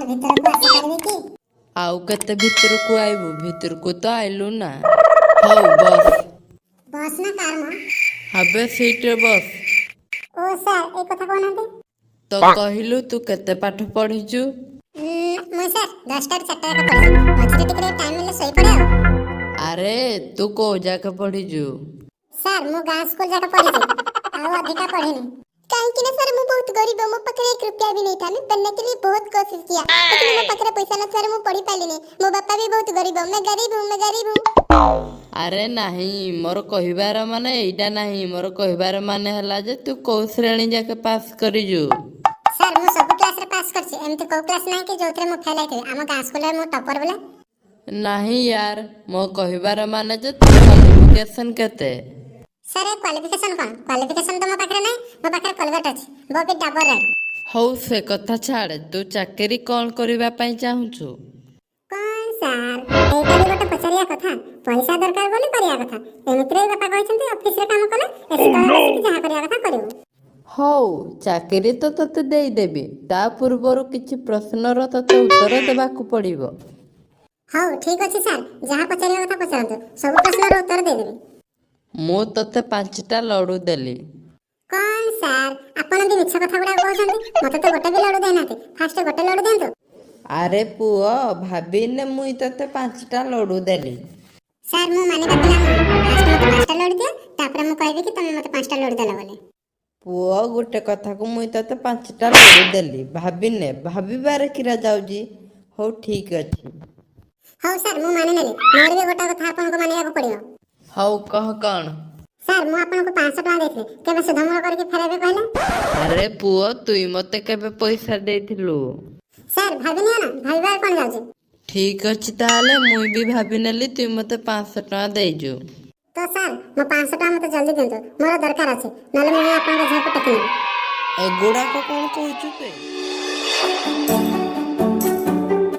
ଭିତରକୁ ଆସିପାରିବି କି? ଆଉ କେତେ ଭିତରକୁ ଆଇବୁ? ଭିତରକୁ ତ ଆଇଲୁ ନା। ହଉ ବସ୍। ବସ୍ ନା କାର ମ? ହାବେ ସିଟରେ ବସ୍। ଓ ସାର୍ ଏ କଥା କହୁନାହାନ୍ତି। ତ କହିଲୁ ତୁ କେତେ ପାଠ ପଢିଛୁ? ମୁଁ ସାର୍ 10ଟାରୁ 4ଟା ଯାକ ପଢିଛି। ମଝିରେ ଟିକେ ଟାଇମ୍ ମିଳିଲେ ଶୋଇପଡ଼େ ଆଉ। ଆରେ ତୁ କୋଉ ଯାକେ ପଢିଛୁ? ସାର୍ ମୁଁ ଗାଁ ସ୍କୁଲ ଯାକ ପଢିଛି, ଆଉ ଅଧିକା ପଢିନି। କାହିଁକି ନା ସାର୍ ମୁଁ ବହୁତ ଗରିବ, ମୋ ପାଖରେ 1 रुपया भी नहीं था। मैं पढ़ने के लिए बहुत कोशिश किया, लेकिन ମୋ ପାଖରେ ପଇସା ନଥିବାରୁ ମୁଁ ପଢି ପାରିଲିନି। ମୋ ବାପା ବି ବହୁତ ଗରିବ, मैं गरीब हूँ, मैं गरीब हूँ। ଆରେ ନାହିଁ, ମୋର କହିବାର ମାନେ ଏଇଟା ନାହିଁ। ମୋର କହିବାର ମାନେ ହେଲା ଯେ ତୁ କୋଉ ଶ୍ରେଣୀ ଯାକେ ପାସ୍ କରିଛୁ? ସାର୍ ମୁଁ ସବୁ କ୍ଲାସରେ ପାସ୍ କରିଛି। ଏମିତି କୋଉ କ୍ଲାସ ନାହିଁ କି ଯୋଉଥିରେ ମୁଁ ଫେଲ୍ ହେଇଥିବି। ଆମ ଗାଁ ସ୍କୁଲରେ ମୁଁ ଟପର ବୋଲେ। ନାହିଁ ୟାର, ମୋ କହିବାର ମାନେ ଯେ ତୋ କ୍ୱାଲିଫିକେସନ କେତେ? ସାର୍ ଏ କ୍ୱାଲିଫିକେସନ କଣ? କ୍ୱାଲିଫିକେସନ ତ ମୋ ପାଖରେ ନାହିଁ। ମୋ ପାଖରେ କଲଗେଟ୍ ଅଛି, वो भी डाबर रेड। ହଉ ସେ କଥା ଛାଡ, ତୁ ଚାକିରି କଣ କରିବା ପାଇଁ ଚାହୁଁଛୁ? କଣ ସାର୍ ଏଇଟା ବି ଗୋଟେ ପଚାରିବା କଥା? ପଇସା ଦରକାର ବୋଲି କରିବା କଥା। ଏମିତିରେ ବି ବାପା କହିଛନ୍ତି ଅଫିସରେ କାମ କଲେ ଏସି ତଳେ ବସିକି ଯାହା କରିବା କଥା କରିବୁ। ହଉ ଚାକିରି ତ ତତେ ଦେଇଦେବି, ତା ପୂର୍ବରୁ କିଛି ପ୍ରଶ୍ନର ତତେ ଉତ୍ତର ଦେବାକୁ ପଡିବ। ହଉ ଠିକ ଅଛି ସାର୍, ଯାହା ପଚାରିବା କଥା ପଚାରନ୍ତୁ, ସବୁ ପ୍ରଶ୍ନର ଉତ୍ତର ଦେଇଦେବି। ମୁଁ ତତେ 5ଟା ଲଡୁ ଦେଲି। କଣ ସାର୍ ଆପଣ ବି ମିଛ କଥା ଗୁଡା କହୁଛନ୍ତି? ମତେ ତ ଗୋଟେ ବି ଲଡୁ ଦେଇନାହାନ୍ତି। ଫାଷ୍ଟ ଗୋଟେ ଲଡୁ ଦିଅନ୍ତୁ। ଆରେ ପୁଅ, ଭାବିନେ ମୁଇଁ ତତେ 5ଟା ଲଡୁ ଦେଲି। ସାର୍ ମୁଁ ମାନିବା ପିଲା ନୁହେଁ। ଫାଷ୍ଟ ମତେ 5ଟା ଲଡୁ ଦିଅ, ତାପରେ ମୁଁ କହିବି କି ତମେ ମତେ 5ଟା ଲଡୁ ଦେଲ ବୋଲି। ପୁଅ, ଗୋଟେ କଥାକୁ ମୁଇଁ ତତେ 5ଟା ଲଡୁ ଦେଲି, ଭାବିନେ। ଭାବିବାରେ କିରା ଯାଉଛି? ହଉ ଠିକ ଅଛି। ହଉ ସାର୍ ମୁଁ ମାନି ନେଲି। ମୋର ବି ଗୋଟେ କଥା ଆପଣଙ୍କୁ ମାନିବାକୁ ପଡିବ। ହଉ କହ କଣ? ସାର୍ ମୁଁ ଆପଣଙ୍କୁ 500 ଟଙ୍କା ଦେଇଥିଲି, କେବେ ସୁଧମୂଳ କରିକି ଫେରାଇବେ କହିଲେ? ଆରେ ପୁଅ, ତୁଇ ମତେ କେବେ ପଇସା ଦେଇଥିଲୁ? ସାର୍ ଭାବିନିଅ ନା, ଭାବିବାର କଣ ଯାଉଛି? ଠିକ ଅଛି, ତାହେଲେ ମୁଇଁ ବି ଭାବିନେଲି ତୁଇ ମତେ 500 ଟଙ୍କା ଦେଇଛୁ। ତ ସାର୍ ମୋ 500 ଟଙ୍କା ମତେ ଜଲ୍ଦି ଦିଅନ୍ତୁ, ମୋର ଦରକାର ଅଛି, ନହେଲେ ମୁଁ ଆପଣଙ୍କ ଝିଅକୁ ଟେକି ନେବି। ଏଗୁଡାକ କଣ କହୁଛୁ ତେ?